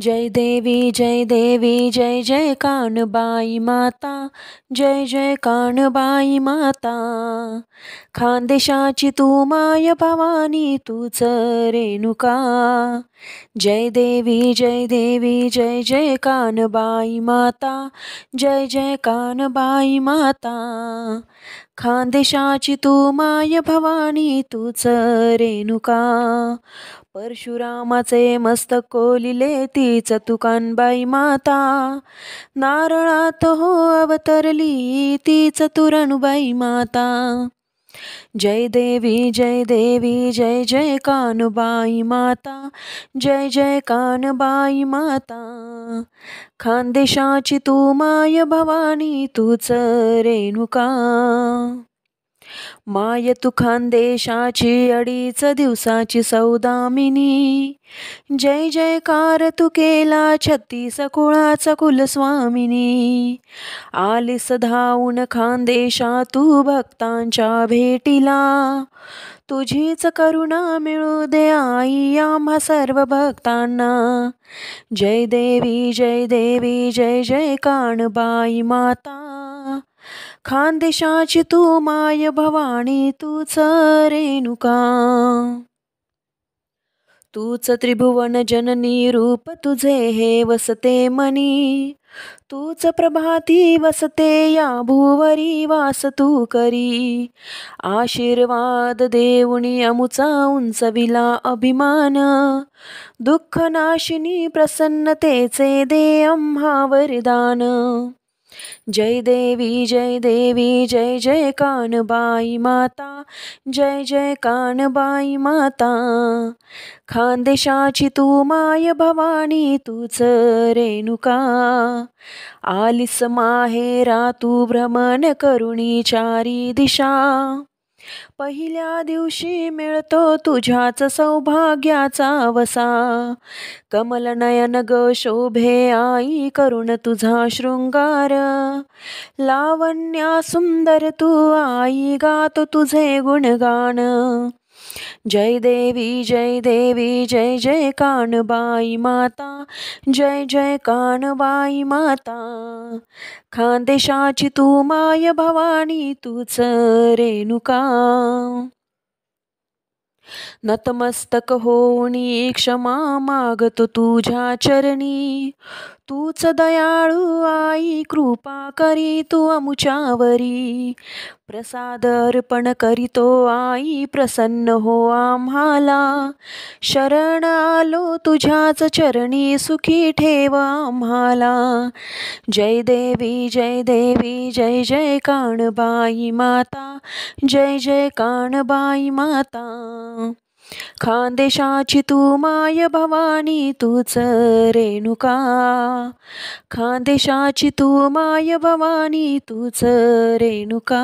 जय देवी जय जय कानबाई माता, जय जय कानबाई माता. खानदेशाची तू माय भवानी तूच रेणुका. जय देवी जय जय कानबाई माता, जय जय कानबाई माता. खानदेशाची तू माय भवानी तूच रेणुका. परशुरामाचे मस्तक कोलिले तीच तुकानबाई माता. नारळात हो अवतरली तीच तुरणबाई माता. जय देवी जय जय कानबाई माता, जय जय कानबाई माता. खानदेशाची तू माय भवानी तूच रेणुका. माय तू खानदेशाची अडीच दिवसाची सौदामिनी. जय जयकार तू केला 36 कुळाचा कुलस्वामिनी. आलीस धावून खानदेशा तू भक्तांच्या भेटीला. तुझीच करुणा मिळू दे आई आम्हा सर्व भक्तांना. जय देवी जय जय कानबाई माता. खानदेशाची तू माय भवानी तूच रेणुका. तूच त्रिभुवन जननी रूप तुझे हे वसते मनी. तूच प्रभाती वसते या भूवरी वास तू करी. आशीर्वाद देऊनी अमुचा उंचविला अभिमान. दुःख नाशिनी प्रसन्नतेचे दे आम्हा वरदान. जय देवी जय जय कानबाई माता, जय जय कानबाई माता. खानदेशाची तू माय भवानी तूच रेणुका. आलीस माहेरा तू भ्रमण करुणी चारी दिशा. पहिल्या दिवशी मिळतो तुझ्याच सौभाग्याचा वसा. कमलनयन ग शोभे आई करुण तुझा शृंगार. लावण्या सुंदर तू आई गातो तुझे गुणगान. जय देवी जय जय कानबाई माता, जय जय कानबाई माता. खानदेशाची तू माय भवानी तूच रेणुका. नतमस्तक होऊनी क्षमा मागतो तुझ्या चरणी. तूच दयाळू आई कृपा करी तू अमुच्यावरी. प्रसाद अर्पण करीतो आई प्रसन्न हो आम्हाला. शरण आलो तुझ्याच चरणी सुखी ठेव आम्हाला. जय देवी जय जय कानबाई माता, जय जय कानबाई माता. खानदेशाची तू माय भवानी तूच रेणुका. खानदेशाची तू माय भवानी तूच रेणुका.